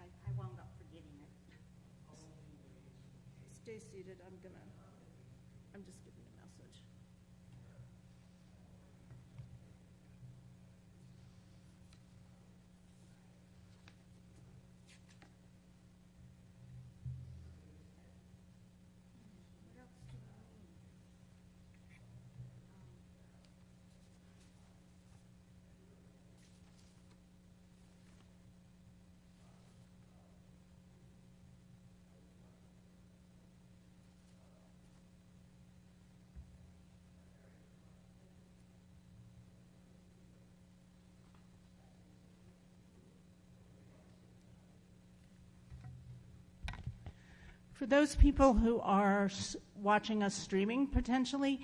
I wound up forgetting it. Stay seated. I'm just giving a message. What else do you need? For those people who are watching us streaming potentially,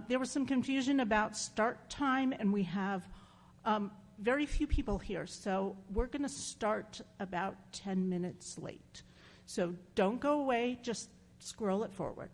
there was some confusion about start time, and we have very few people here, so we're going to start about 10 minutes late. So don't go away, just scroll it forward.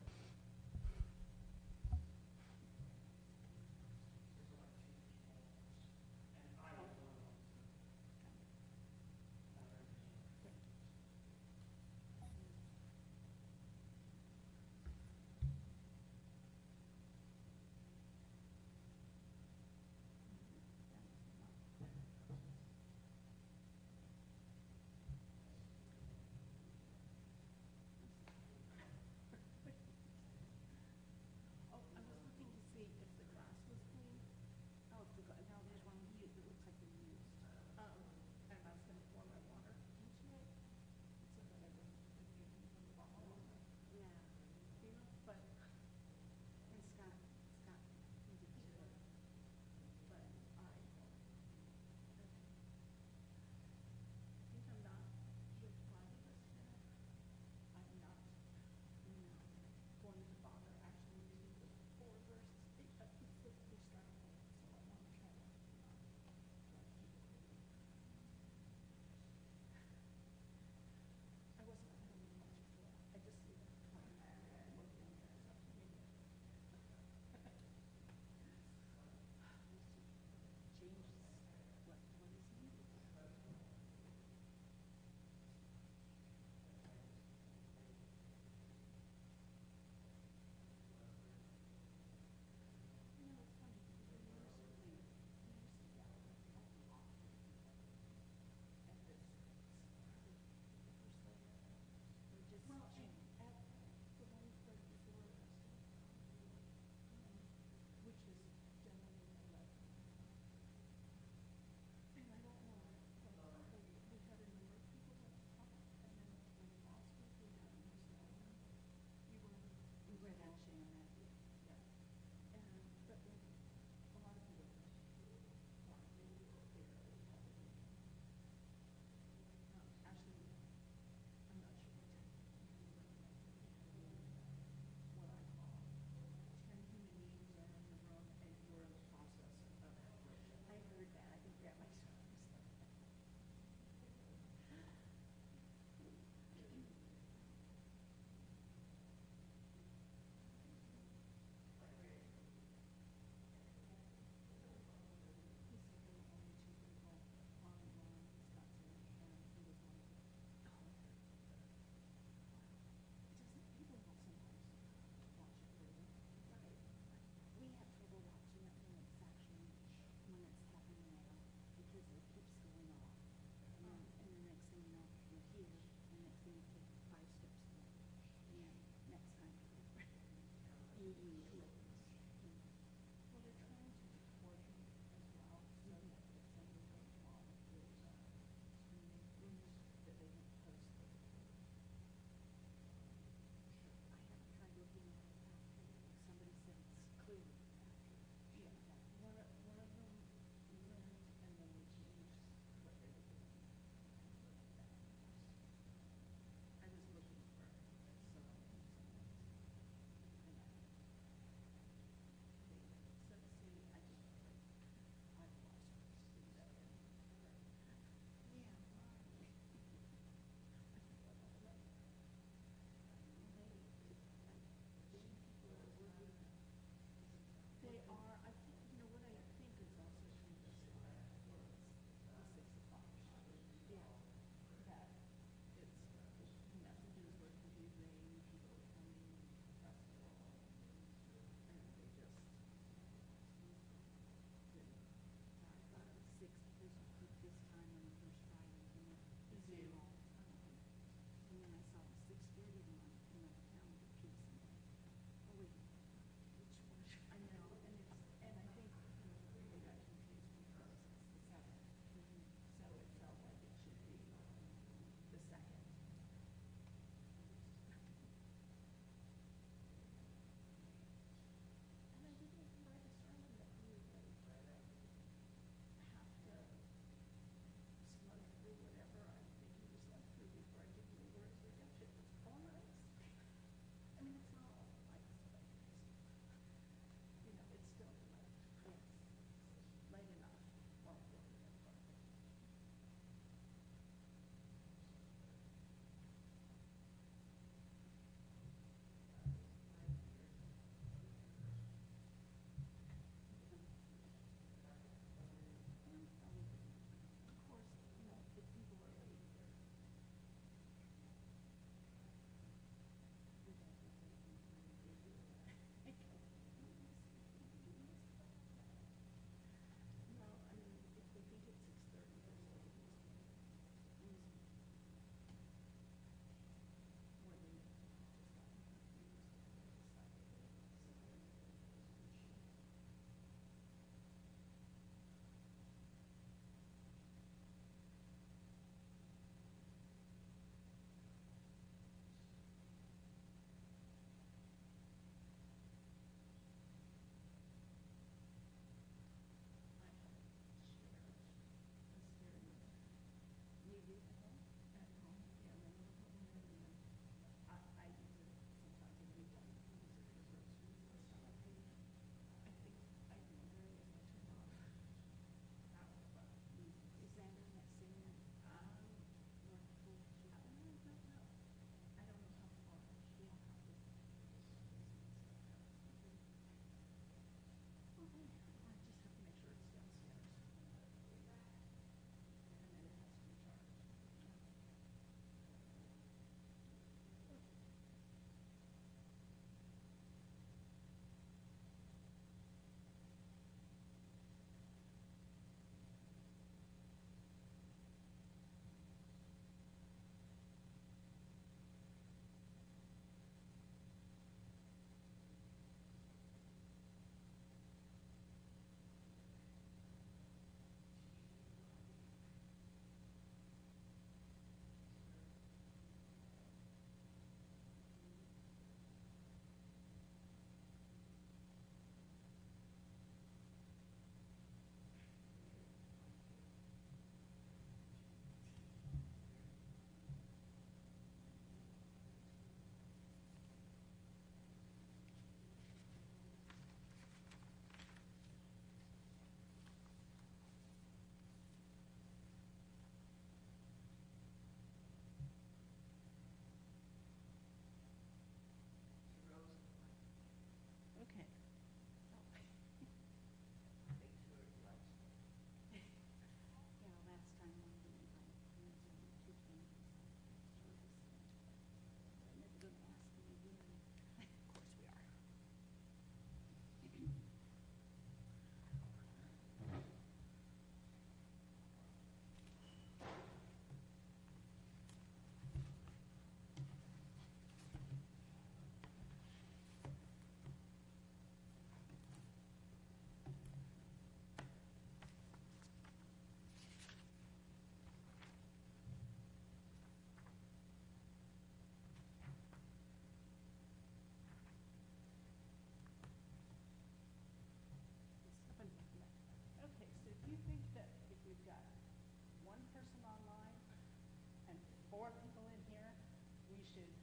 should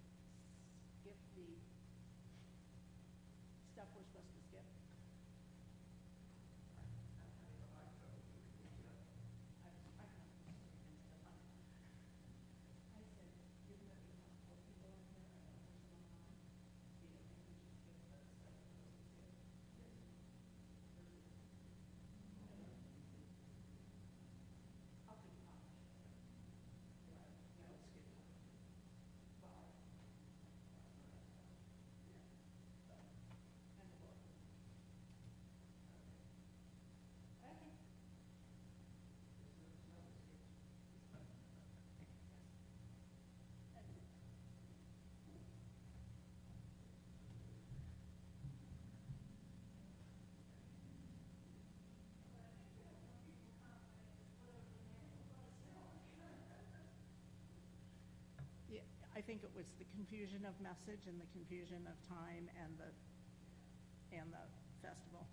skip the stuff we're supposed to skip. Yeah, I think it was the confusion of message and the confusion of time and the festival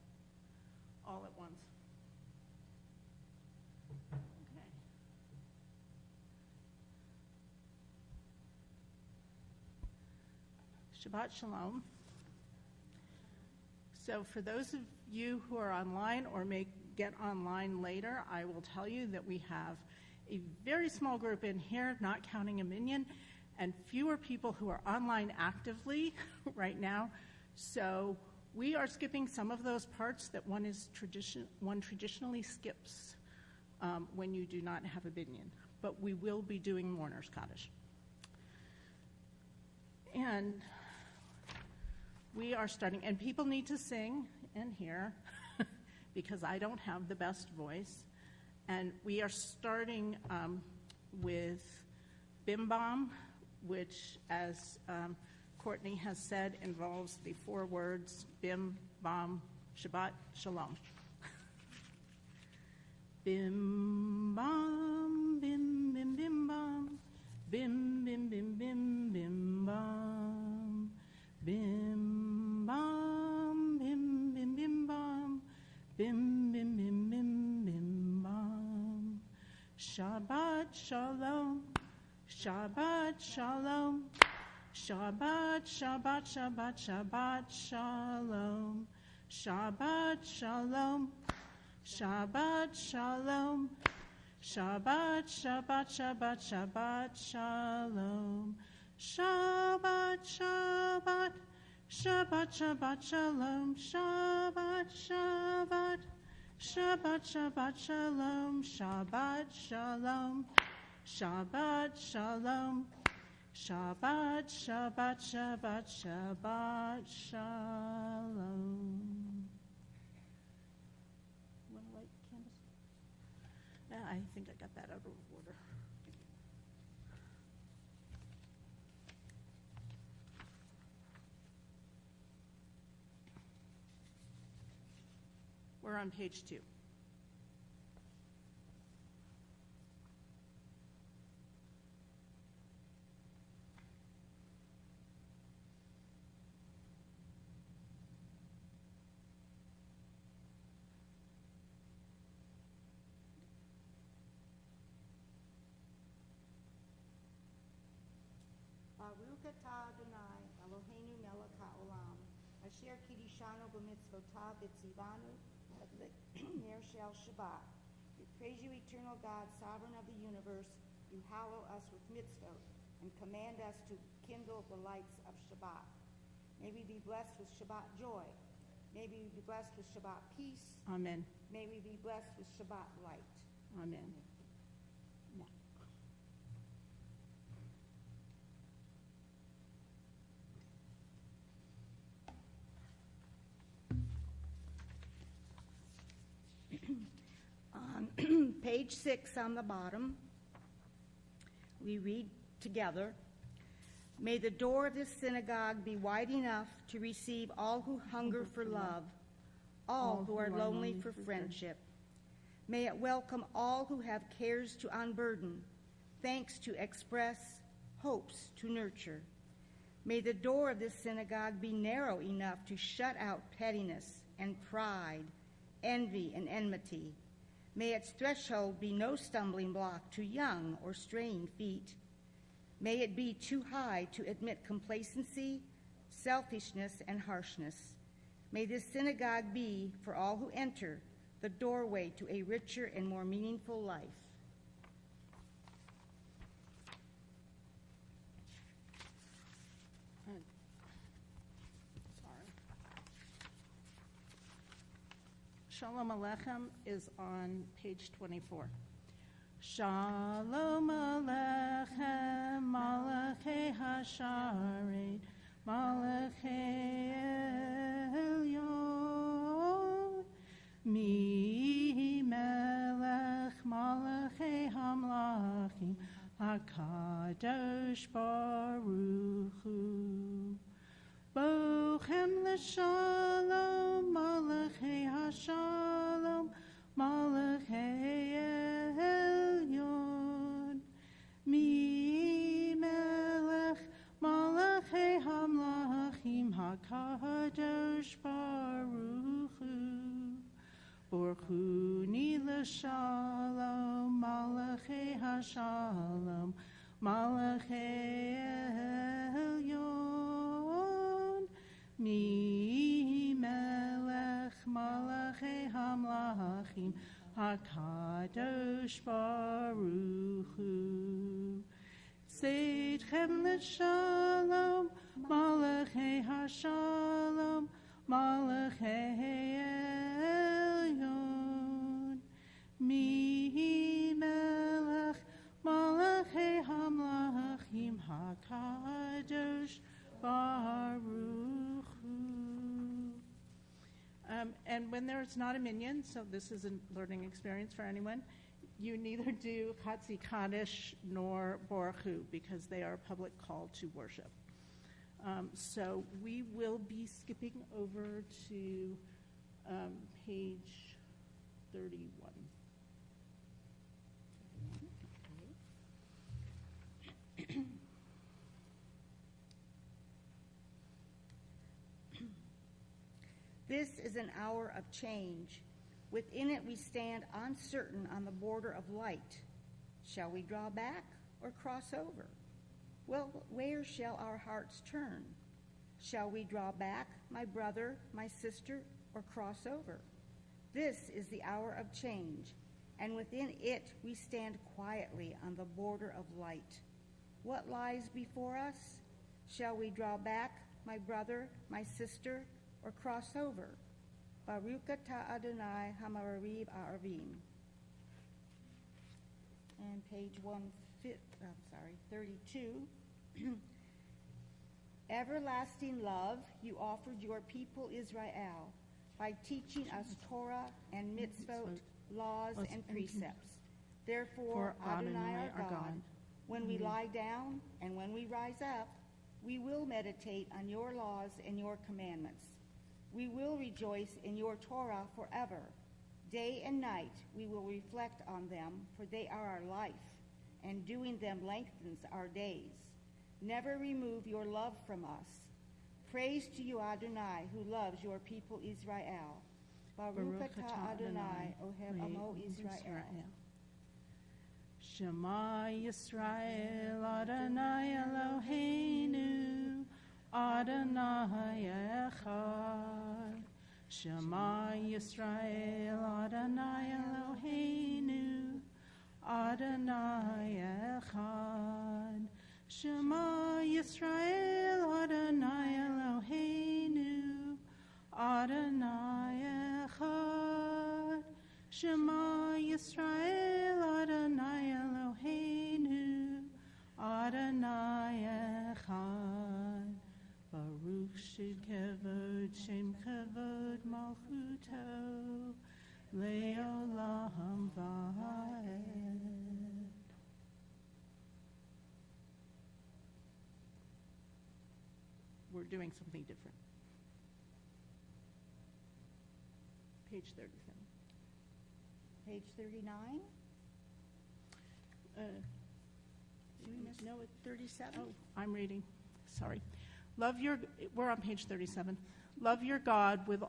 all at once. Okay. Shabbat Shalom. So for those of you who are online or may get online later, I will tell you that we have a very small group in here, not counting a minion, and fewer people who are online actively right now. So we are skipping some of those parts that one traditionally skips when you do not have a minion. But we will be doing Mourner's Kaddish. And we are starting, and people need to sing in here because I don't have the best voice. And we are starting with Bim Bam, which, as Courtney has said, involves the 4 words Bim Bam Shabbat Shalom. Bim Bam Bim Bim Bim Bam Bim Bim Bim Bim Bim Bam Bim Bam Bim Bim Bim Bam Bim Bim Bim Bim Bim Bam. Shabbat Shalom, Shabbat Shalom, Shabbat Shabbat Shabbat Shabbat Shalom, Shabbat Shalom, Shabbat Shalom, Shabbat Shabbat Shabbat Shabbat Shalom, Shabbat Shabbat Shabbat Shabbat Shalom, Shabbat Shabbat Shabbat Shabbat Shalom, Shabbat Shalom, Shabbat Shalom, Shabbat Shabbat Shabbat Shabbat Shalom. You want to light, Candace? I think I got that out of order. We're on page 2. Baruch atah Adonai, Eloheinu melech haolam, asher kiddushanu b'mitzvotav v'tzivanu ner shel Shabbat. We praise you, eternal God, sovereign of the universe. You hallow us with mitzvot and command us to kindle the lights of Shabbat. May we be blessed with Shabbat joy. May we be blessed with Shabbat peace. Amen. May we be blessed with Shabbat light. Amen. On page 6 on the bottom, we read together, "May the door of this synagogue be wide enough to receive all who hunger for love, all who are lonely for friendship. May it welcome all who have cares to unburden, thanks to express, hopes to nurture. May the door of this synagogue be narrow enough to shut out pettiness and pride, envy and enmity. May its threshold be no stumbling block to young or straying feet. May it be too high to admit complacency, selfishness, and harshness. May this synagogue be, for all who enter, the doorway to a richer and more meaningful life. Shalom Aleichem is on page 24. Shalom Aleichem, Malachei Hasharet, Malachei Elyon, Mi Melech Malachei Hamlachim, HaKadosh Baruch Hu. Bochem l'shalom, Malachei Hashalom, Malachei Elyon. Mi Melech, Malachei Hamlachim, HaKadosh Baruch Hu. Borchuni l'shalom, Malachei Hashalom, Malachei Elyon. Mi Melech Malachei Hamlachim, HaKadosh Baruch Hu. Seidchem l'shalom, Malachei Hashalom, Malachei Elyon. Mi Melech Malachei Hamlachim, HaKadosh Baruch Hu. And when there's not a minyan, so this is a learning experience for anyone, you neither do Chatzi Kaddish nor Baruch Hu because they are a public call to worship. So we will be skipping over to page 31. This is an hour of change. Within it we stand uncertain on the border of light. Shall we draw back or cross over? Well, where shall our hearts turn? Shall we draw back, my brother, my sister, or cross over? This is the hour of change, and within it we stand quietly on the border of light. What lies before us? Shall we draw back, my brother, my sister, or cross over? Baruch atah Adonai Hamarav Arvim. And page 32. Everlasting love, you offered your people Israel by teaching us Torah and mitzvot, laws and precepts. Therefore, Adonai our God, when we lie down and when we rise up, we will meditate on your laws and your commandments. We will rejoice in your Torah forever. Day and night we will reflect on them, for they are our life, and doing them lengthens our days. Never remove your love from us. Praise to you, Adonai, who loves your people Israel. Baruch atah Adonai, Ohev Amo Israel. Shema Yisrael, Adonai Eloheinu, Adonai Echad. Shema Yisrael, Adonai Eloheinu, Adonai Echad. Shema Yisrael, Adonai Eloheinu, Adonai Echad. Shema Yisrael, Adonai Eloheinu, Adonai Echad. Baruch Shekevod Shem Kevod Malchuto Leolam Va'ed. We're doing something different. Page 37. Page 39? No, it's 37. Oh, I'm reading. Sorry. We're on page 37. Love your God with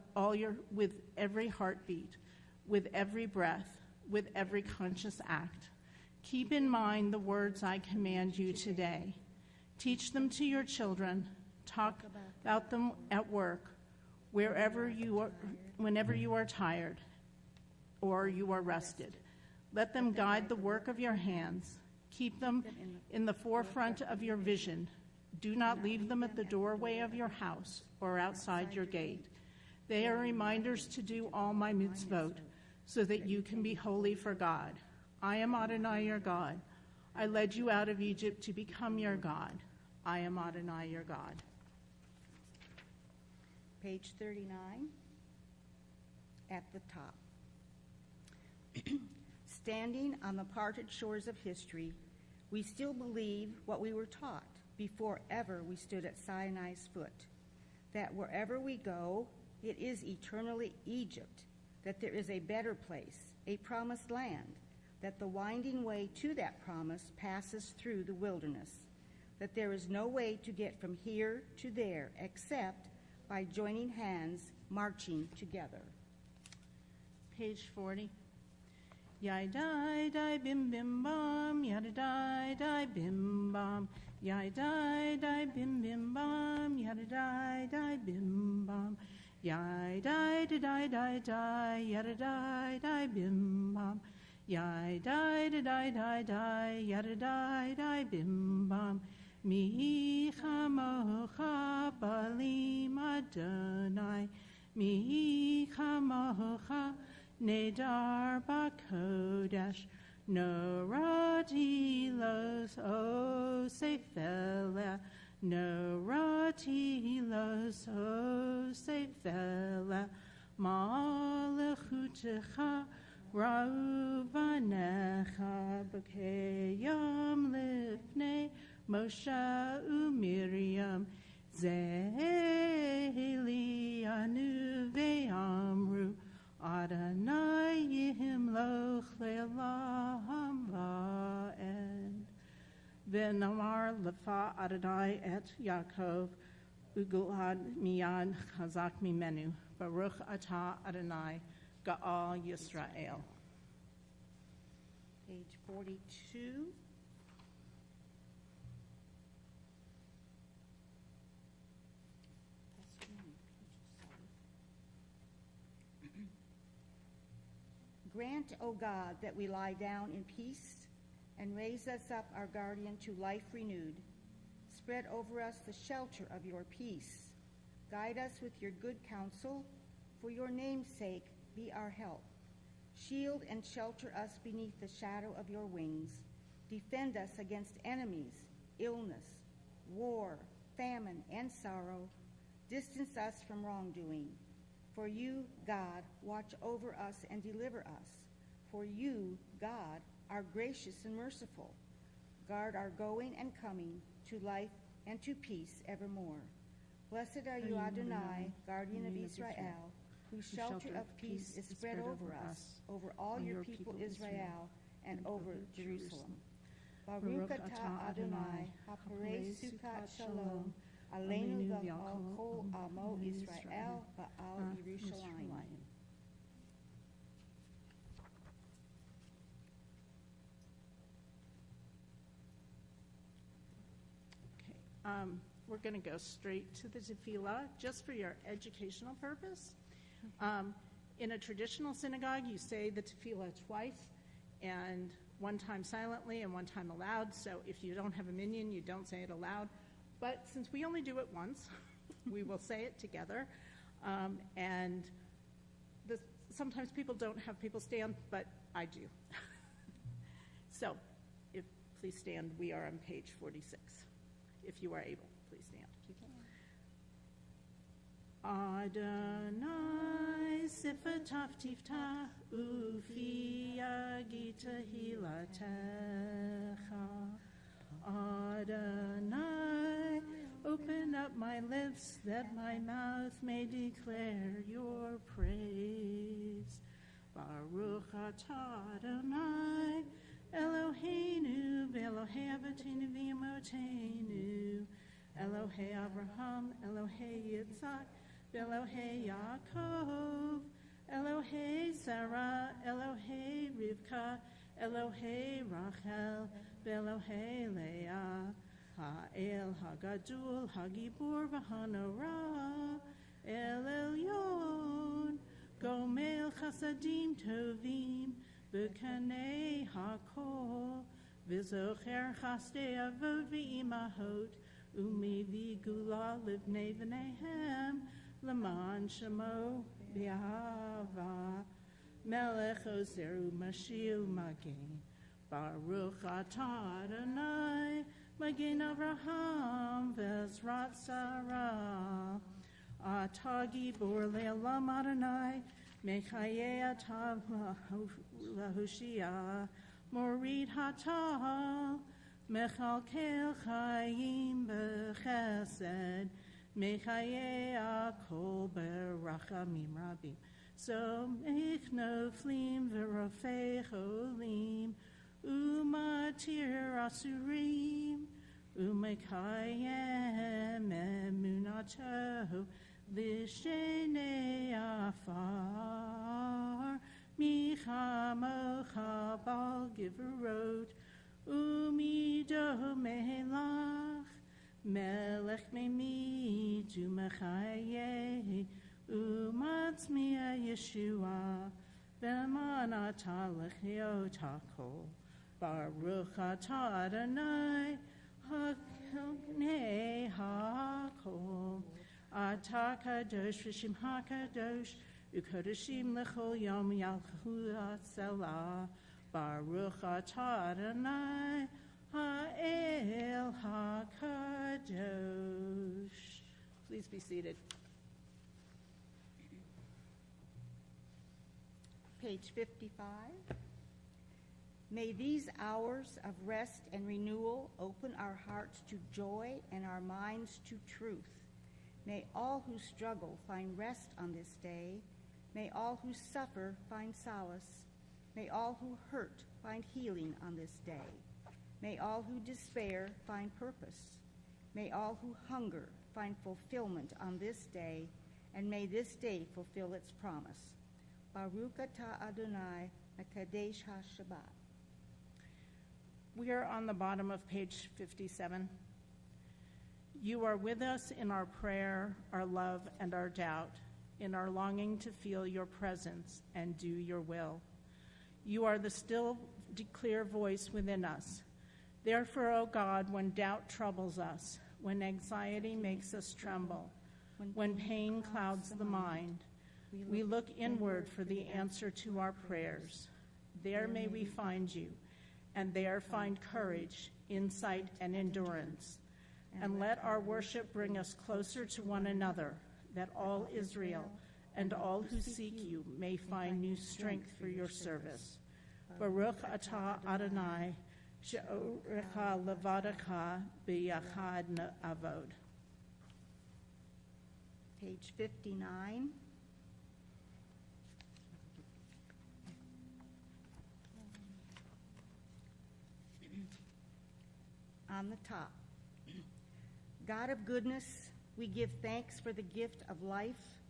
every heartbeat, with every breath, with every conscious act. Keep in mind the words I command you today. Teach them to your children. Talk about them at work, whenever you are tired or you are rested. Let them guide the work of your hands. Keep them in the forefront of your vision. Do not leave them at the doorway of your house or outside your gate. They are reminders to do all my mitzvot, so that you can be holy for God. I am Adonai your God. I led you out of Egypt to become your God. I am Adonai your God. Page 39, at the top. Standing on the parted shores of history, we still believe what we were taught before ever we stood at Sinai's foot, that wherever we go, it is eternally Egypt, that there is a better place, a promised land, that the winding way to that promise passes through the wilderness, that there is no way to get from here to there except by joining hands, marching together. Page 40. Yai dai dai bim bim bam, yada dai dai bim bam, yai dai dai bim bim bam, yada dai dai bim bam, yai dai da dai dai dai, yada dai dai bim bam, yai dai da dai dai dai, yada dai dai bim bam. Mi chamocha balim Adonai, mi chamocha Nedar Bakodesh, Norati los o sefela, Norati los o sefela, Malachutecha Rauvanecha Bakeyam Lifnei Moshe uMiriam Zeli Anu Ve'amru Adonai yimloch le'olam va'ed. V'namar lefa Adonai et Yaakov ugulad miyad chazak mimenu. Baruch atah Adonai Ga'al Yisrael. Page 42. Grant, O God, that we lie down in peace and raise us up, our guardian, to life renewed. Spread over us the shelter of your peace. Guide us with your good counsel. For your name's sake, be our help. Shield and shelter us beneath the shadow of your wings. Defend us against enemies, illness, war, famine, and sorrow. Distance us from wrongdoing. For you, God, watch over us and deliver us. For you, God, are gracious and merciful. Guard our going and coming to life and to peace evermore. Blessed are you, Adonai, guardian of Israel, whose shelter of peace is spread over us, over all your people Israel, and over Jerusalem. Baruch atah Adonai, haparei sukat shalom, Aleinu v'al kol amo Israel v'al Yerushalayim. We're going to go straight to the tefillah, just for your educational purpose. In a traditional synagogue, you say the tefillah twice, and one time silently and one time aloud. So if you don't have a minyan, you don't say it aloud. But since we only do it once, we will say it together. And sometimes people don't have people stand, but I do. So please stand. We are on page 46. If you are able, please stand. Adonai sifatav tiftach ufi yagita hilatecha. Adonai, open up my lips that my mouth may declare your praise. Baruch atah Adonai, Eloheinu, Elohei Avotenu v'Imotenu, Elohei Abraham, Elohei Yitzhak, Elohei Yaakov, Elohei Sarah, Elohei Rivka, Elohei Rachel, Elohei Leah, Ha'el Hagadol Hagibor V'Hanara El Elyon Gomel Chasadim Tovim B'Kanei HaKol V'Zocher Chasdei Avot V'Imahot Umi V'Gula Livnei V'Nehem L'man Shemo B'Ahava Melech Ozer U'Mashiach U'Magen Baruch Atah Adonai Magen Avraham V'Ezrat Sarah Atah Gibor Le'olam Adonai Mechayeh Atah Lahoshia Morid Hatah Mechalkel Chaim B'Chesed Mechayeh Akol B'Rachamim Rabim So Noflim V'Rofei Cholim Umatir Asurim Umekayem Emunato V'Shenei Afar Michamocha Bal Giverot Umido Melach Melech Memid Umechayeh Umatzmiya Yeshua V'Manata Lechiotako Baruch Atah Adonai HaKonei HaKol Atah Kadosh V'Shimcha Kadosh U'Kodashim L'Chol Yom Yalchu Atzelah Baruch Atah Adonai Ha'el HaKadosh. Please be seated. Page 55. May these hours of rest and renewal open our hearts to joy and our minds to truth. May all who struggle find rest on this day. May all who suffer find solace. May all who hurt find healing on this day. May all who despair find purpose. May all who hunger find fulfillment on this day, and may this day fulfill its promise. Baruch Atah Adonai Mekadesh HaShabbat. We are on the bottom of page 57. You are with us in our prayer, our love, and our doubt, in our longing to feel your presence and do your will. You are the still clear voice within us. Therefore, O God, when doubt troubles us, when anxiety makes us tremble, when pain clouds the mind, we look inward for the answer to our prayers. There may we find you, and there find courage, insight, and endurance. And let our worship bring us closer to one another, that all Israel and all who seek you may find new strength for your service. Baruch Atah Adonai, she'orecha levadacha b'yachad na'avod. Page 59. On the top. God of goodness, we give thanks for the gift of life,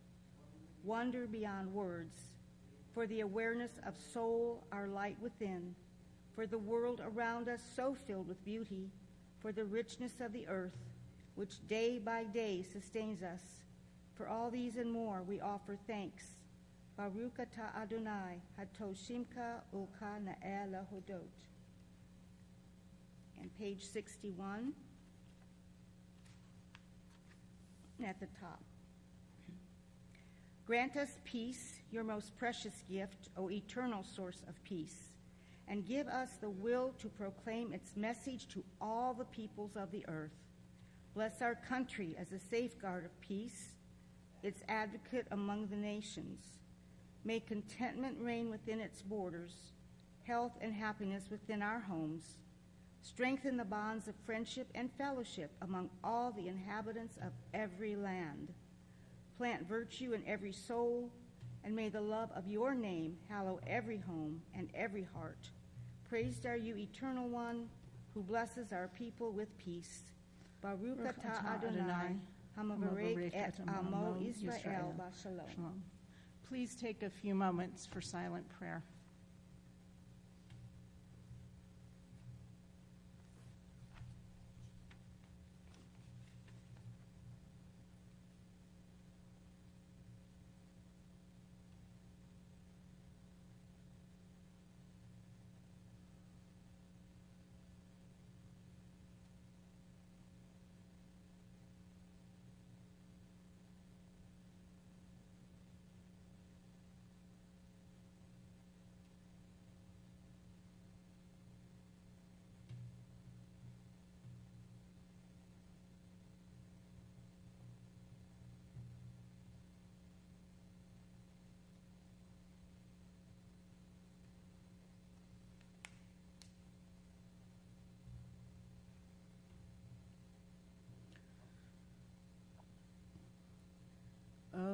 wonder beyond words, for the awareness of soul, our light within, for the world around us so filled with beauty, for the richness of the earth, which day by day sustains us. For all these and more we offer thanks. Baruch Atah Adonai, hatoshimka ulka na'eh lahodot. And page 61, at the top. Grant us peace, your most precious gift, O eternal source of peace, and give us the will to proclaim its message to all the peoples of the earth. Bless our country as a safeguard of peace, its advocate among the nations. May contentment reign within its borders, health and happiness within our homes. Strengthen the bonds of friendship and fellowship among all the inhabitants of every land. Plant virtue in every soul, and may the love of your name hallow every home and every heart. Praised are you, Eternal One, who blesses our people with peace. Baruch Atah Adonai, hamavarech et amo Israel b'shalom. Please take a few moments for silent prayer.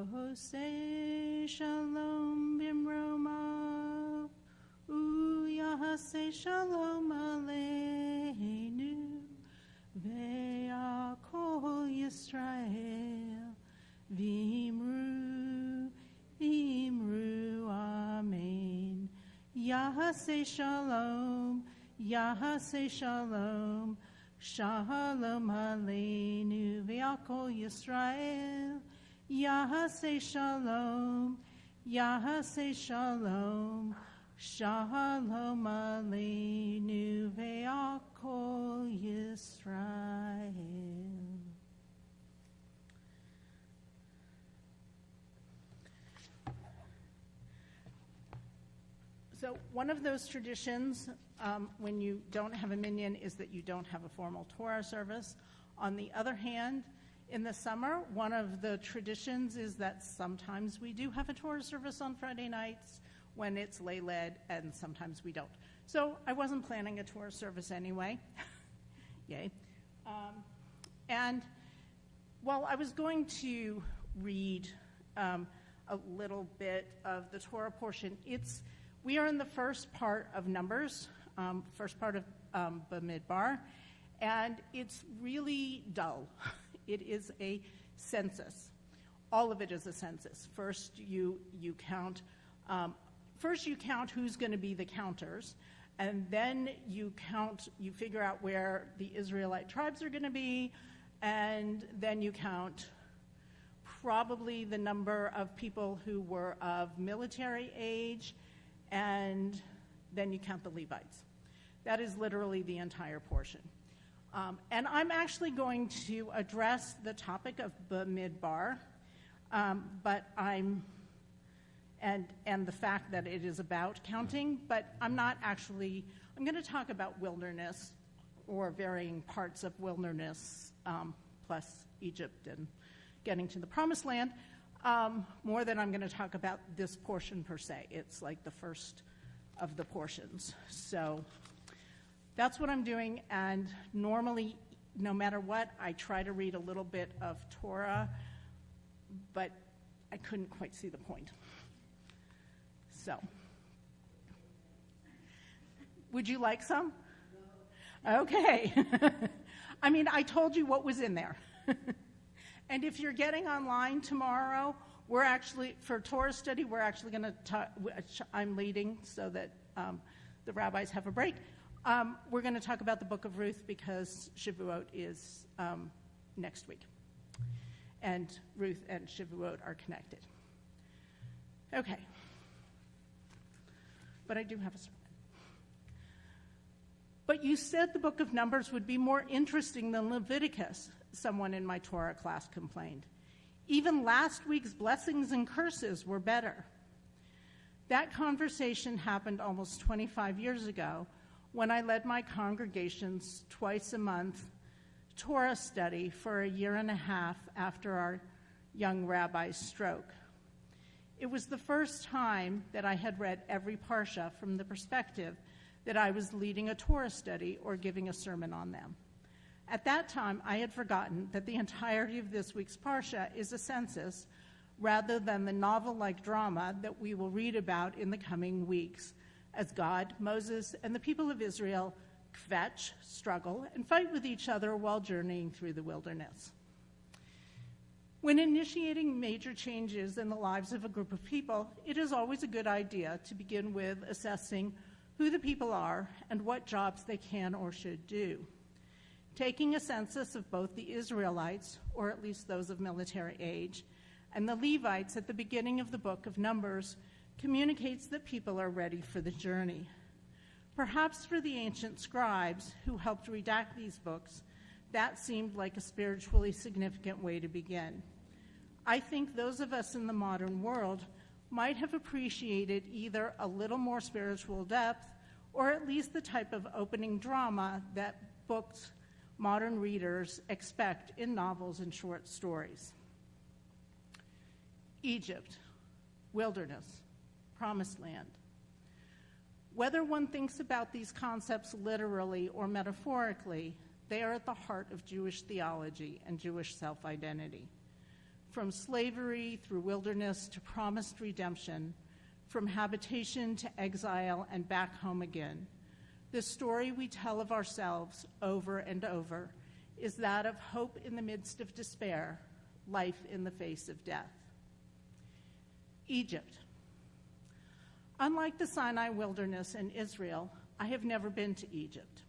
Yahoseh shalom bimroma, Yahoseh shalom aleinu, ve'akol Yisrael, v'imru, amen. Yahoseh shalom, Yahoseh shalom, shalom aleinu, ve'akol Yisrael, Yahoseh shalom, Yahoseh shalom, shalom aleinu, ve'akol Yisrael. So one of those traditions when you don't have a minyan is that you don't have a formal Torah service. On the other hand, in the summer, one of the traditions is that sometimes we do have a Torah service on Friday nights when it's lay-led, and sometimes we don't. So I wasn't planning a Torah service anyway. Yay. And while I was going to read a little bit of the Torah portion, we are in the first part of Numbers, first part of Bamidbar, and it's really dull. It is a census. All of it is a census. First, you count. First, you count who's going to be the counters, and then you figure out where the Israelite tribes are going to be, and then you count probably the number of people who were of military age, and then you count the Levites. That is literally the entire portion. And I'm actually going to address the topic of Bamidbar, but and the fact that it is about counting, but I'm going to talk about wilderness, or varying parts of wilderness, plus Egypt and getting to the Promised Land, more than I'm going to talk about this portion per se. It's like the first of the portions. So that's what I'm doing, and normally, no matter what, I try to read a little bit of Torah, but I couldn't quite see the point. So, would you like some? No. Okay. I mean, I told you what was in there. And if you're getting online tomorrow, we're actually, for Torah study, we're actually going to I'm leading so that the rabbis have a break. We're going to talk about the book of Ruth because Shavuot is next week. And Ruth and Shavuot are connected. Okay. But I do have a sermon. But you said the book of Numbers would be more interesting than Leviticus, someone in my Torah class complained. Even last week's blessings and curses were better. That conversation happened almost 25 years ago when I led my congregation's twice-a-month Torah study for a year and a half after our young rabbi's stroke. It was the first time that I had read every parsha from the perspective that I was leading a Torah study or giving a sermon on them. At that time, I had forgotten that the entirety of this week's parsha is a census rather than the novel-like drama that we will read about in the coming weeks as God, Moses, and the people of Israel kvetch, struggle, and fight with each other while journeying through the wilderness. When initiating major changes in the lives of a group of people, it is always a good idea to begin with assessing who the people are and what jobs they can or should do. Taking a census of both the Israelites, or at least those of military age, and the Levites at the beginning of the book of Numbers communicates that people are ready for the journey. Perhaps for the ancient scribes who helped redact these books, that seemed like a spiritually significant way to begin. I think those of us in the modern world might have appreciated either a little more spiritual depth or at least the type of opening drama that books modern readers expect in novels and short stories. Egypt, wilderness, promised land. Whether one thinks about these concepts literally or metaphorically, they are at the heart of Jewish theology and Jewish self-identity. from slavery through wilderness to promised redemption, from habitation to exile and back home again. The story we tell of ourselves over and over is that of hope in the midst of despair, life in the face of death. Egypt. Unlike the Sinai wilderness in Israel, I have never been to Egypt.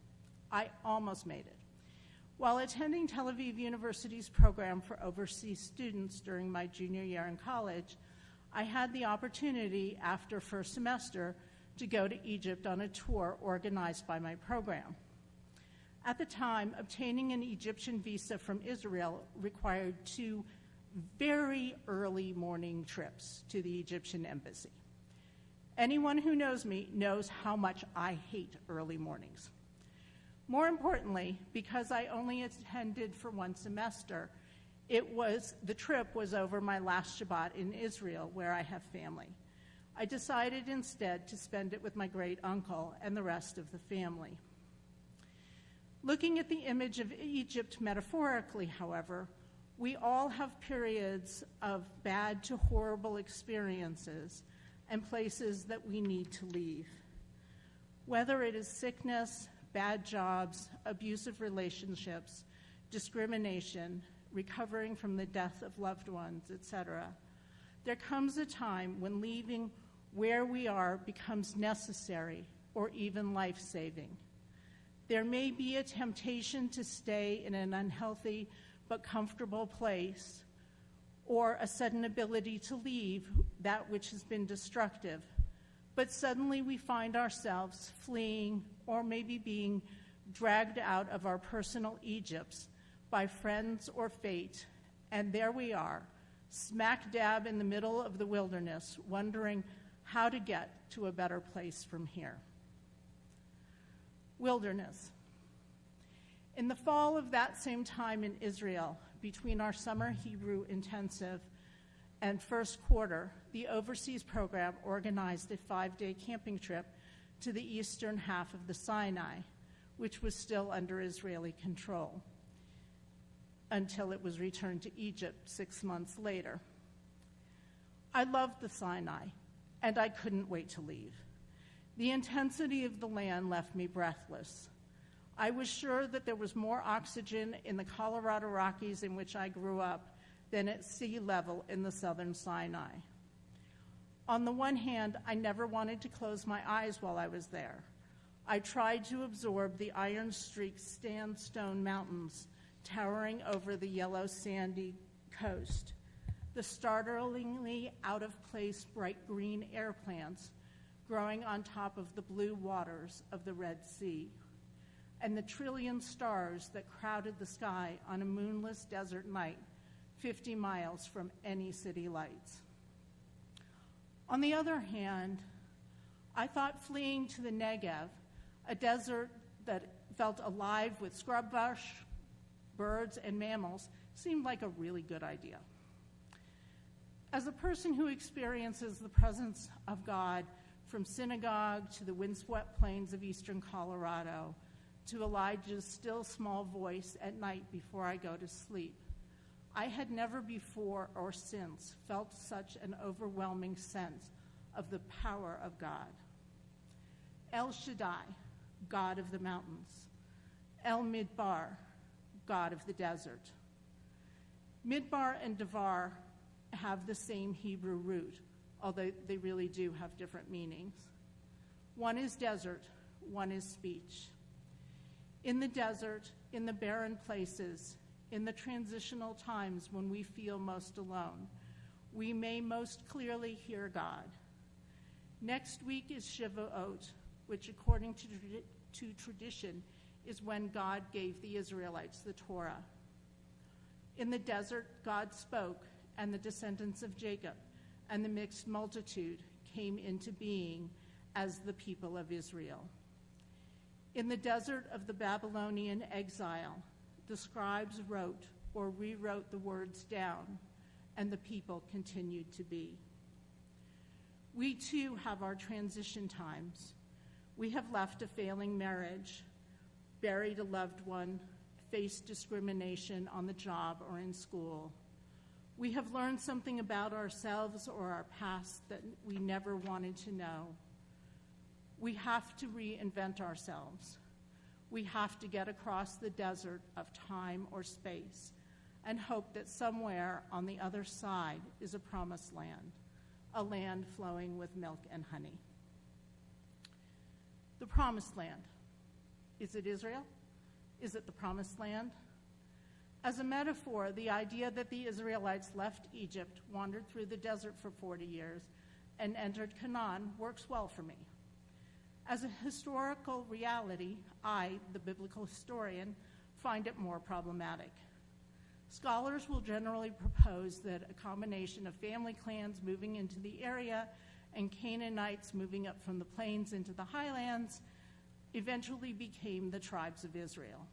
I almost made it. While attending Tel Aviv University's program for overseas students during my junior year in college, I had the opportunity after first semester to go to Egypt on a tour organized by my program. At the time, obtaining an Egyptian visa from Israel required 2 very early morning trips to the Egyptian embassy. Anyone who knows me knows how much I hate early mornings. More importantly, because I only attended for 1 semester, the trip was over my last Shabbat in Israel, where I have family. I decided instead to spend it with my great uncle and the rest of the family. Looking at the image of Egypt metaphorically, however, we all have periods of bad to horrible experiences and places that we need to leave. Whether it is sickness, bad jobs, abusive relationships, discrimination, recovering from the death of loved ones, etc., there comes a time when leaving where we are becomes necessary or even life-saving. There may be a temptation to stay in an unhealthy but comfortable place, or a sudden ability to leave that which has been destructive, but suddenly we find ourselves fleeing or maybe being dragged out of our personal Egypts by friends or fate, and there we are, smack dab in the middle of the wilderness, wondering how to get to a better place from here. Wilderness. In the fall of that same time in Israel, between our summer Hebrew intensive and first quarter, the overseas program organized a 5-day camping trip to the eastern half of the Sinai, which was still under Israeli control, until it was returned to Egypt 6 months later. I loved the Sinai, and I couldn't wait to leave. The intensity of the land left me breathless. I was sure that there was more oxygen in the Colorado Rockies in which I grew up than at sea level in the southern Sinai. On the one hand, I never wanted to close my eyes while I was there. I tried to absorb the iron-streaked sandstone mountains towering over the yellow sandy coast, the startlingly out-of-place bright green air plants growing on top of the blue waters of the Red Sea, and the trillion stars that crowded the sky on a moonless desert night 50 miles from any city lights. On the other hand, I thought fleeing to the Negev, a desert that felt alive with scrub brush, birds, and mammals, seemed like a really good idea. As a person who experiences the presence of God from synagogue to the windswept plains of eastern Colorado, to Elijah's still small voice at night before I go to sleep, I had never before or since felt such an overwhelming sense of the power of God. El Shaddai, God of the mountains. El Midbar, God of the desert. Midbar and Devar have the same Hebrew root, although they really do have different meanings. One is desert, one is speech. In the desert, in the barren places, in the transitional times when we feel most alone, we may most clearly hear God. Next week is Shavuot, which according to tradition is when God gave the Israelites the Torah. In the desert, God spoke, and the descendants of Jacob and the mixed multitude came into being as the people of Israel. In the desert of the Babylonian exile, the scribes wrote or rewrote the words down, and the people continued to be. We too have our transition times. We have left a failing marriage, buried a loved one, faced discrimination on the job or in school. We have learned something about ourselves or our past that we never wanted to know. We have to reinvent ourselves. We have to get across the desert of time or space and hope that somewhere on the other side is a promised land, a land flowing with milk and honey. The promised land. Is it Israel? Is it the promised land? As a metaphor, the idea that the Israelites left Egypt, wandered through the desert for 40 years, and entered Canaan works well for me. As a historical reality, I, the biblical historian, find it more problematic. Scholars will generally propose that a combination of family clans moving into the area and Canaanites moving up from the plains into the highlands eventually became the tribes of Israel.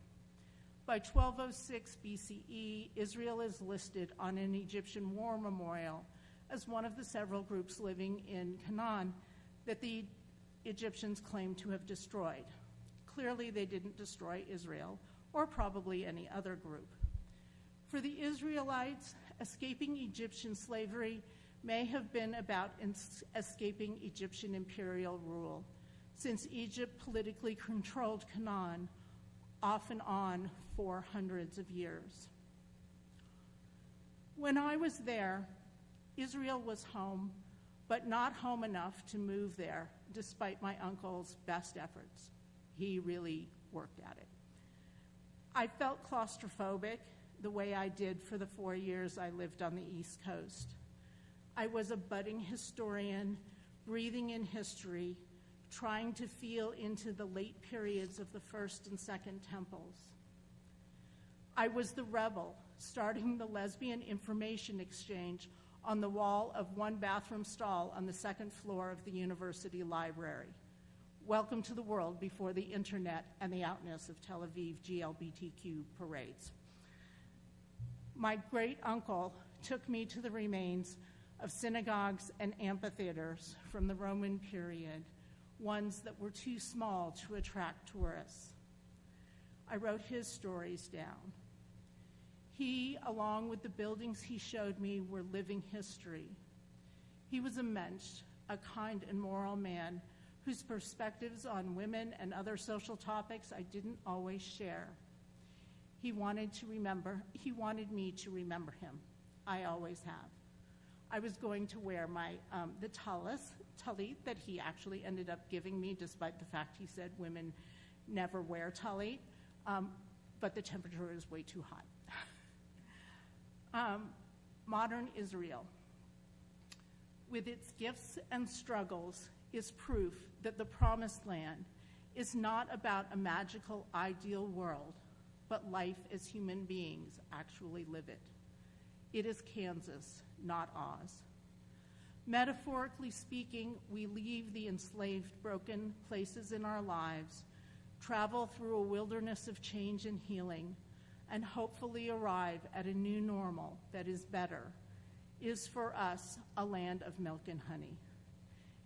By 1206 BCE, Israel is listed on an Egyptian war memorial as one of the several groups living in Canaan that the Egyptians claim to have destroyed. Clearly, they didn't destroy Israel, or probably any other group. For the Israelites, escaping Egyptian slavery may have been about escaping Egyptian imperial rule, since Egypt politically controlled Canaan off and on for hundreds of years. When I was there, Israel was home, but not home enough to move there, despite my uncle's best efforts. He really worked at it. I felt claustrophobic the way I did for the 4 years I lived on the East Coast. I was a budding historian, breathing in history, trying to feel into the late periods of the First and Second Temples. I was the rebel, starting the lesbian information exchange on the wall of one bathroom stall on the second floor of the university library. Welcome to the world before the internet and the outness of Tel Aviv GLBTQ parades. My great uncle took me to the remains of synagogues and amphitheaters from the Roman period, ones that were too small to attract tourists. I wrote his stories down. He, along with the buildings he showed me, were living history. He was a mensch, a kind and moral man whose perspectives on women and other social topics I didn't always share. He wanted me to remember him. I always have. I was going to wear the talit that he actually ended up giving me, despite the fact he said women never wear talit, but the temperature is way too hot. Modern Israel, with its gifts and struggles, is proof that the Promised Land is not about a magical, ideal world, but life as human beings actually live it. It is Kansas, not Oz. Metaphorically speaking, we leave the enslaved, broken places in our lives, travel through a wilderness of change and healing, and hopefully arrive at a new normal that is better, is for us a land of milk and honey.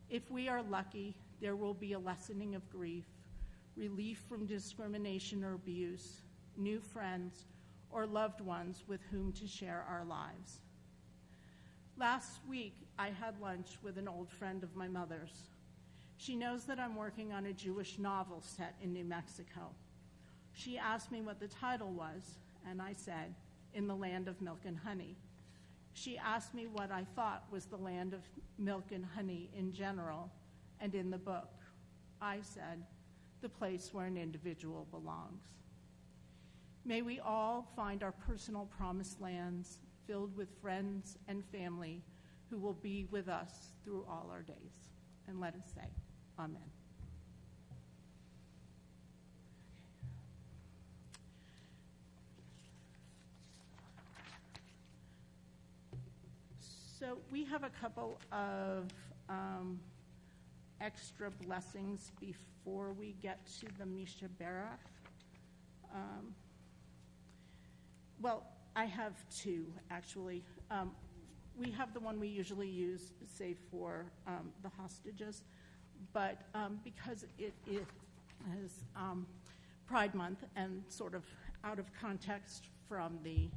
If we are lucky, there will be a lessening of grief, relief from discrimination or abuse, new friends, or loved ones with whom to share our lives. Last week, I had lunch with an old friend of my mother's. She knows that I'm working on a Jewish novel set in New Mexico. She asked me what the title was, and I said, In the Land of Milk and Honey. She asked me what I thought was the land of milk and honey in general, and in the book. I said, the place where an individual belongs. May we all find our personal promised lands filled with friends and family who will be with us through all our days. And let us say, Amen. So we have a couple of extra blessings before we get to the Mishaberach. Well, I have two, actually. We have the one we usually use, say, for the hostages, but because it is Pride Month and sort of out of context from the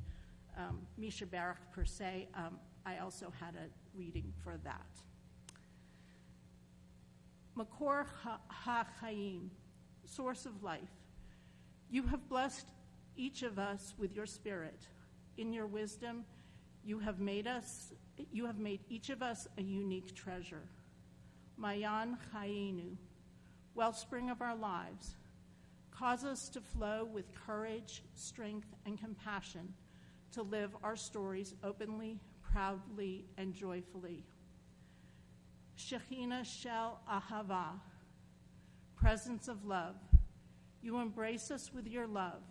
Misha Barak per se. I also had a reading for that. Makor HaChaim, source of life. You have blessed each of us with your spirit. In your wisdom, you have made each of us a unique treasure. Mayan Chayenu, wellspring of our lives. Cause us to flow with courage, strength, and compassion, to live our stories openly, proudly, and joyfully. Shekhinah Shel Ahava, presence of love. You embrace us with your love.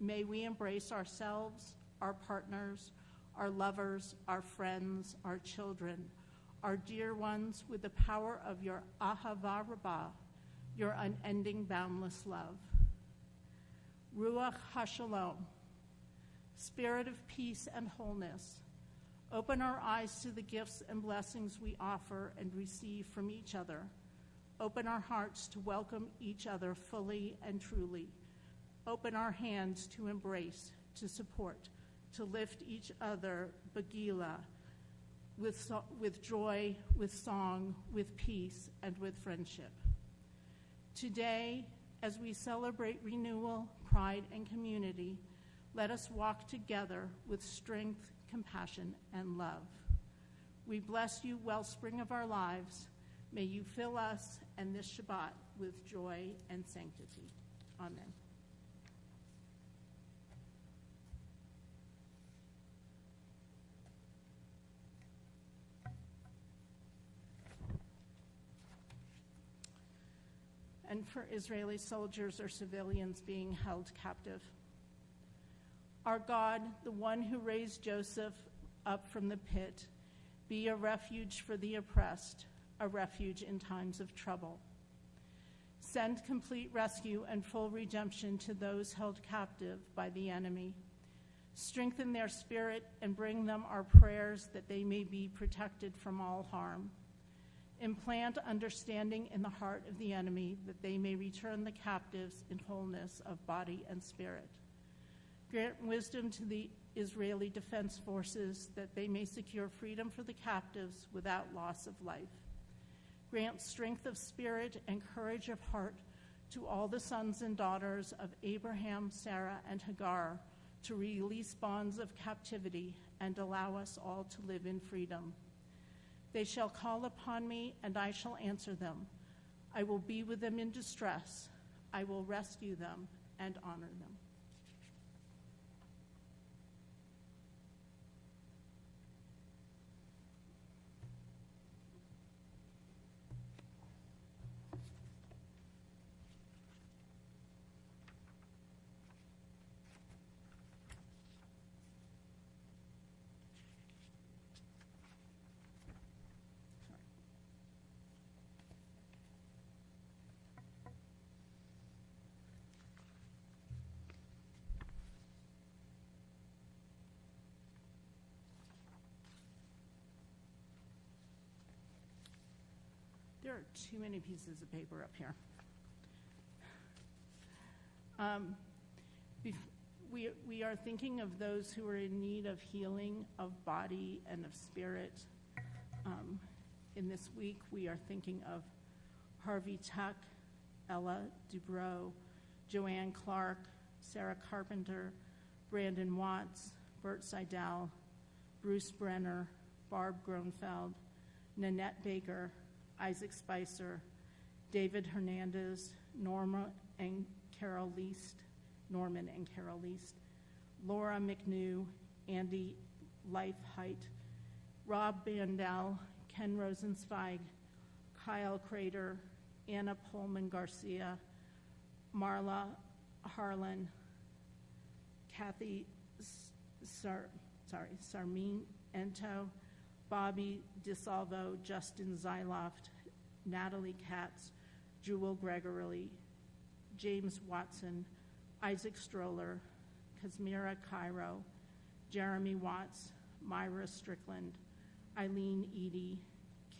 May we embrace ourselves, our partners, our lovers, our friends, our children, our dear ones with the power of your Ahava Rabbah, your unending, boundless love. Ruach HaShalom, spirit of peace and wholeness. Open our eyes to the gifts and blessings we offer and receive from each other. Open our hearts to welcome each other fully and truly. Open our hands to embrace, to support, to lift each other, Begila, with joy, with song, with peace, and with friendship. Today, as we celebrate renewal, pride, and community, let us walk together with strength, compassion, and love. We bless you, wellspring of our lives. May you fill us and this Shabbat with joy and sanctity. Amen. And for Israeli soldiers or civilians being held captive. Our God, the one who raised Joseph up from the pit, be a refuge for the oppressed, a refuge in times of trouble. Send complete rescue and full redemption to those held captive by the enemy. Strengthen their spirit and bring them our prayers that they may be protected from all harm. Implant understanding in the heart of the enemy that they may return the captives in wholeness of body and spirit. Grant wisdom to the Israeli Defense Forces that they may secure freedom for the captives without loss of life. Grant strength of spirit and courage of heart to all the sons and daughters of Abraham, Sarah, and Hagar to release bonds of captivity and allow us all to live in freedom. They shall call upon me, and I shall answer them. I will be with them in distress. I will rescue them and honor them. There are too many pieces of paper up here. We are thinking of those who are in need of healing of body and of spirit. In this week, we are thinking of Harvey Tuck, Ella Dubrow, Joanne Clark, Sarah Carpenter, Brandon Watts, Bert Seidel, Bruce Brenner, Barb Gronfeld, Nanette Baker, Isaac Spicer, David Hernandez, Norman and Carol Least, Laura McNew, Andy Lifeheight, Rob Bandel, Ken Rosenzweig, Kyle Crater, Anna Pullman Garcia, Marla Harlan, Kathy Sarmiento, Bobby DeSalvo, Justin Zyloft, Natalie Katz, Jewel Gregory, James Watson, Isaac Stroller, Kazmira Cairo, Jeremy Watts, Myra Strickland, Eileen Eady,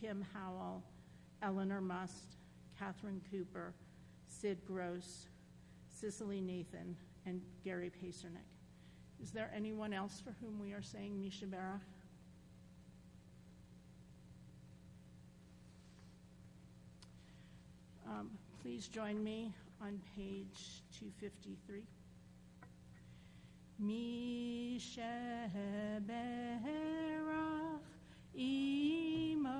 Kim Howell, Eleanor Must, Catherine Cooper, Sid Gross, Cicely Nathan, and Gary Pacernick. Is there anyone else for whom we are saying Mishaberach? Please join me on page 253. Mishaberach imotenu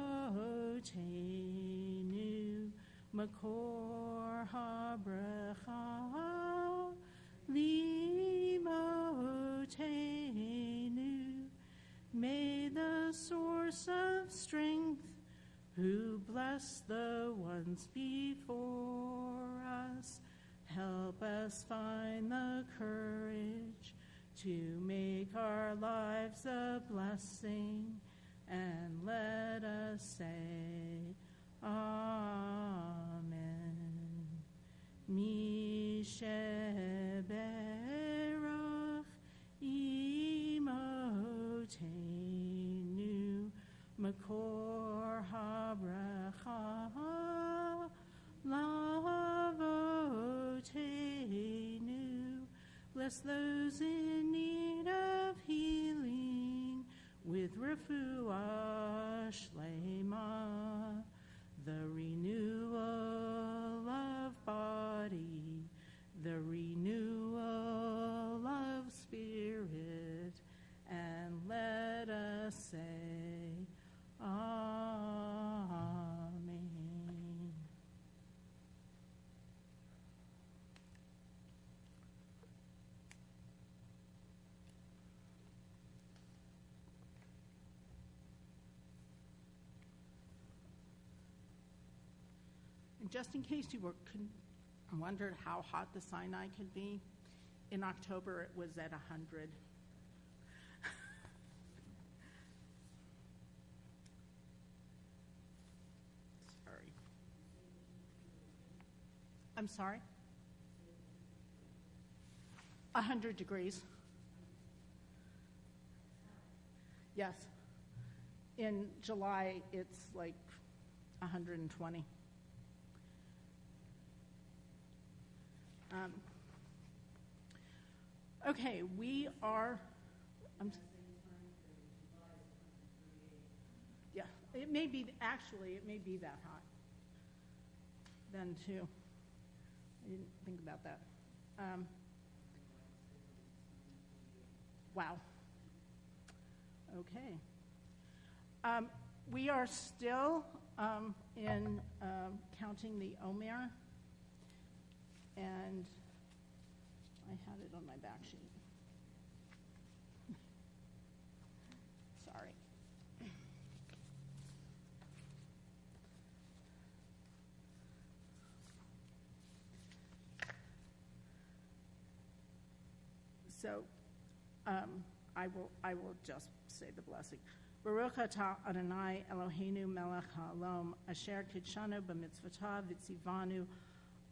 makor habracha limotenu. May the source of strength, who bless the ones before us, help us find the courage to make our lives a blessing, and let us say, Amen. Mishaberach imotenu makor habracha lavotenu. Bless those in need of healing with refuah shlema, the renewal of body, the renewal of spirit, and let us say, Amen. And just in case you wondered how hot the Sinai could be, in October it was at 100. I'm sorry? 100 degrees. Yes. In July, it's like 120. Okay, we are. Yeah, it may be that hot then too. I didn't think about that. Wow. Okay. We are still in counting the Omer, and I had it on my back sheet. Sorry. So I will just say the blessing. Baruch atah Adonai Eloheinu melech ha'olam asher kidshanu b'mitzvotav v'tzivanu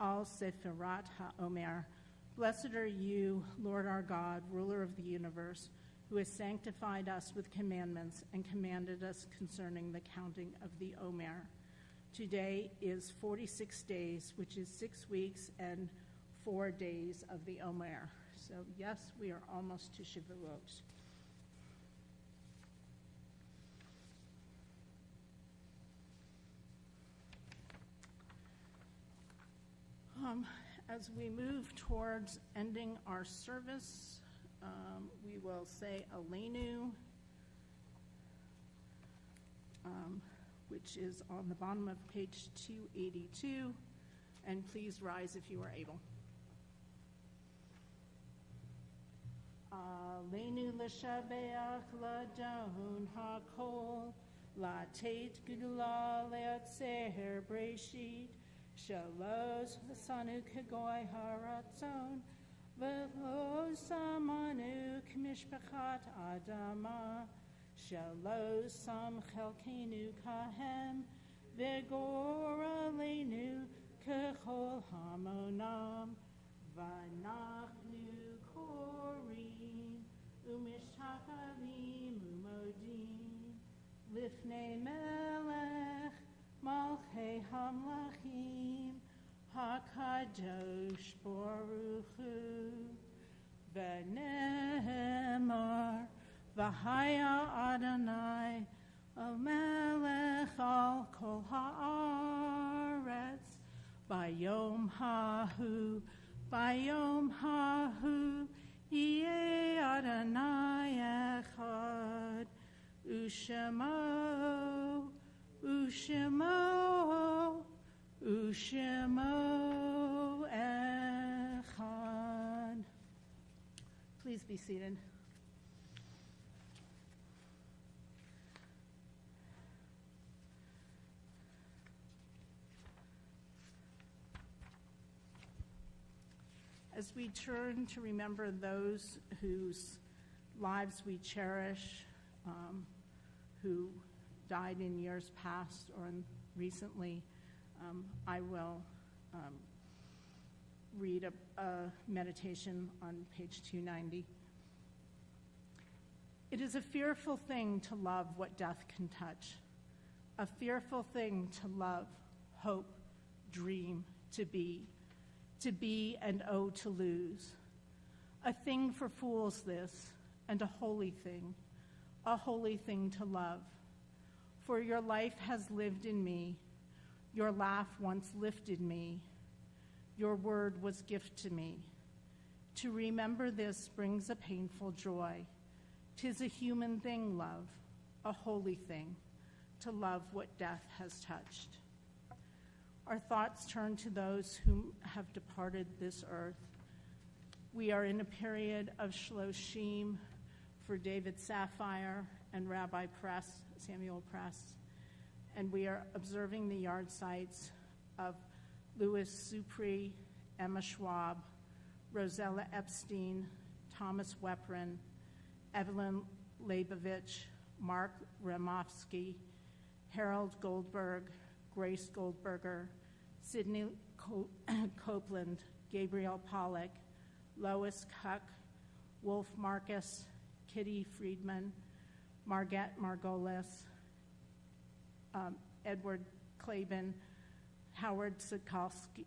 al sefirat ha'omer. Blessed are you, Lord our God, ruler of the universe, who has sanctified us with commandments and commanded us concerning the counting of the Omer. Today is 46 days, which is 6 weeks and 4 days of the Omer. So yes, we are almost to Shavuot. As we move towards ending our service, we will say Aleinu, which is on the bottom of page 282, and please rise if you are able. Aleinu l'shabeach l'adon hakol, latet gudula le'atzer breshit, Shalosh v'sanu k'goy haratzon, v'lo samanu k'mishpachat adama, Shalosh sam chelkenu kahem, v'gor aleinu k'chol hamonam, v'anachnu korim, u'mishtakavim u'modim, lifnei melech, Malchei Hamlachim, HaKadosh Baruch Hu, V'neh V'haya Adonai melech al kol haaretz. Bayom hahu yeh Adonai echad. Ushemo echad. Please be seated. As we turn to remember those whose lives we cherish, who died in years past or recently, I will read a meditation on page 290. It is a fearful thing to love what death can touch, a fearful thing to love, hope, dream, to be and oh to lose. A thing for fools this, and a holy thing to love. For your life has lived in me, your laugh once lifted me, your word was gift to me. To remember this brings a painful joy. 'Tis a human thing, love, a holy thing, to love what death has touched. Our thoughts turn to those who have departed this earth. We are in a period of Shloshim for David Sapphire and Rabbi Samuel Press, and we are observing the yard sites of Louis Supri, Emma Schwab, Rosella Epstein, Thomas Weprin, Evelyn Leibovich, Mark Ramofsky, Harold Goldberg, Grace Goldberger, Sidney Copeland, Gabriel Pollack, Lois Kuck, Wolf Marcus, Kitty Friedman, Margette Margolis, Edward Klaben, Howard Sikalski,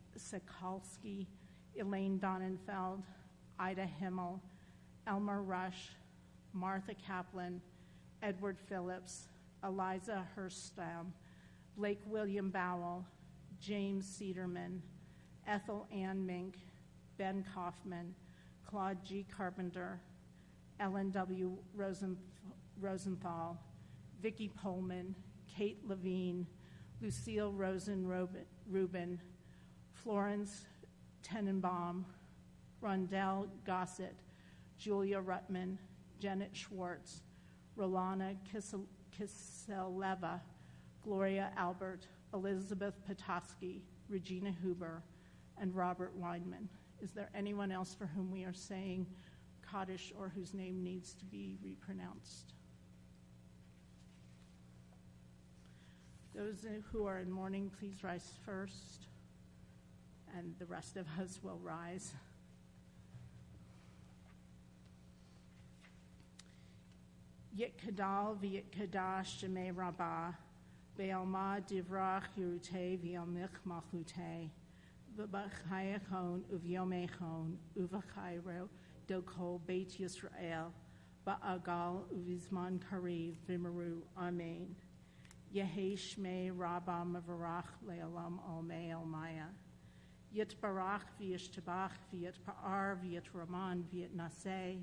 Elaine Donenfeld, Ida Himmel, Elmer Rush, Martha Kaplan, Edward Phillips, Eliza Hurstam, Blake William Bowell, James Cederman, Ethel Ann Mink, Ben Kaufman, Claude G. Carpenter, Ellen W. Rosenthal, Vicki Pullman, Kate Levine, Lucille Rubin, Florence Tenenbaum, Rondell Gossett, Julia Rutman, Janet Schwartz, Rolana Kiseleva, Gloria Albert, Elizabeth Petoskey, Regina Huber, and Robert Weinman. Is there anyone else for whom we are saying Kaddish or whose name needs to be repronounced? Those who are in mourning, please rise first, and the rest of us will rise. Yit Kadal v'yit Kadash Shemei Rabbah, Be'alma Divrach Yerutei v'yomich Malchutei, V'bachayachon uvyomechon uvachayro dokol Beit Yisrael, Ba'agal uvizman kariv v'meru Amen. Yehi Shmei Rabba Mavarach Le'olam Olmei Elmaya. Yit Barach v'yishtabach v'yit Pa'ar v'yit Raman v'yit Naseh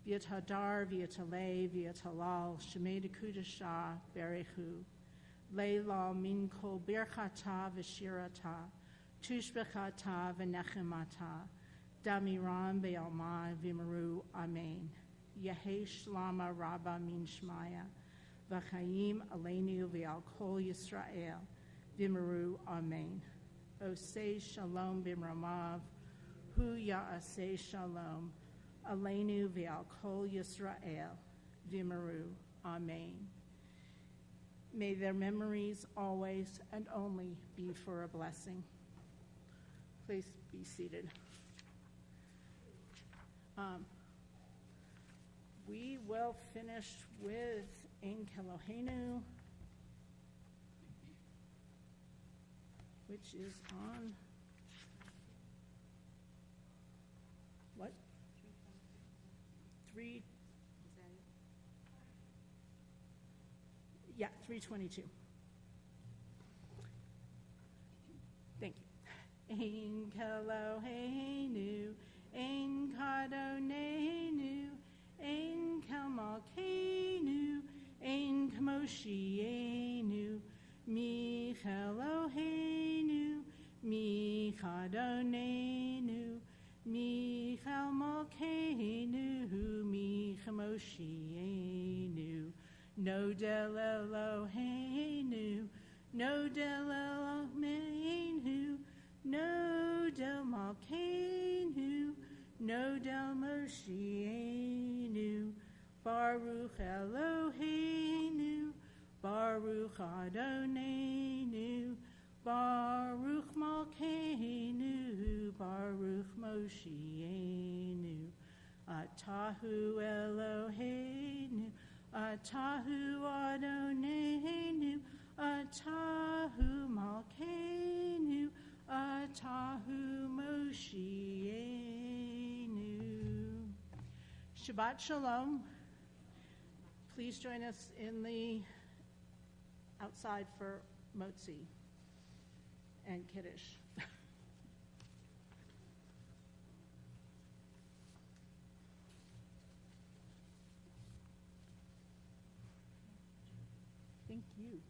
v'yit Hadar v'yit Alei v'yit Halal Shemei Dekudashah Berechu Leila Min Kol Birchata v'Shirata Tushbechata v'Nechemata Damiran Be'alma v'Meru Amen. Yehi Shlama Rabba Min Shmaya V'chaim Aleinu v'al Kol Yisrael v'Meru Amen. Osei Shalom b'Ramav Hu Ya'aseh Shalom Aleinu v'al Kol Yisrael v'Meru Amen. May their memories always and only be for a blessing. Please be seated. We will finish with Ein Keloheinu, which is on what? 3. Yeah, 322. Thank you. Ein Keloheinu, Ein Kadonenu, Ein Kamalkeinu, Ein Kamoshienu, Mi Eloheinu, Mi Kadonenu, Mi Malkeinu, Mi Kamoshienu, No Del Eloheinu, No Del Eloheinu, No Del Malkeinu, No Del Moshienu, Baruch Eloheinu, Baruch Adonenu, Baruch Malkeinu, Baruch Moshienu, Atahu Eloheinu, Atahu Adonenu, Atahu Malkeinu, Atahu Moshienu. Shabbat Shalom. Please join us in the outside for Motzi and Kiddush. Thank you.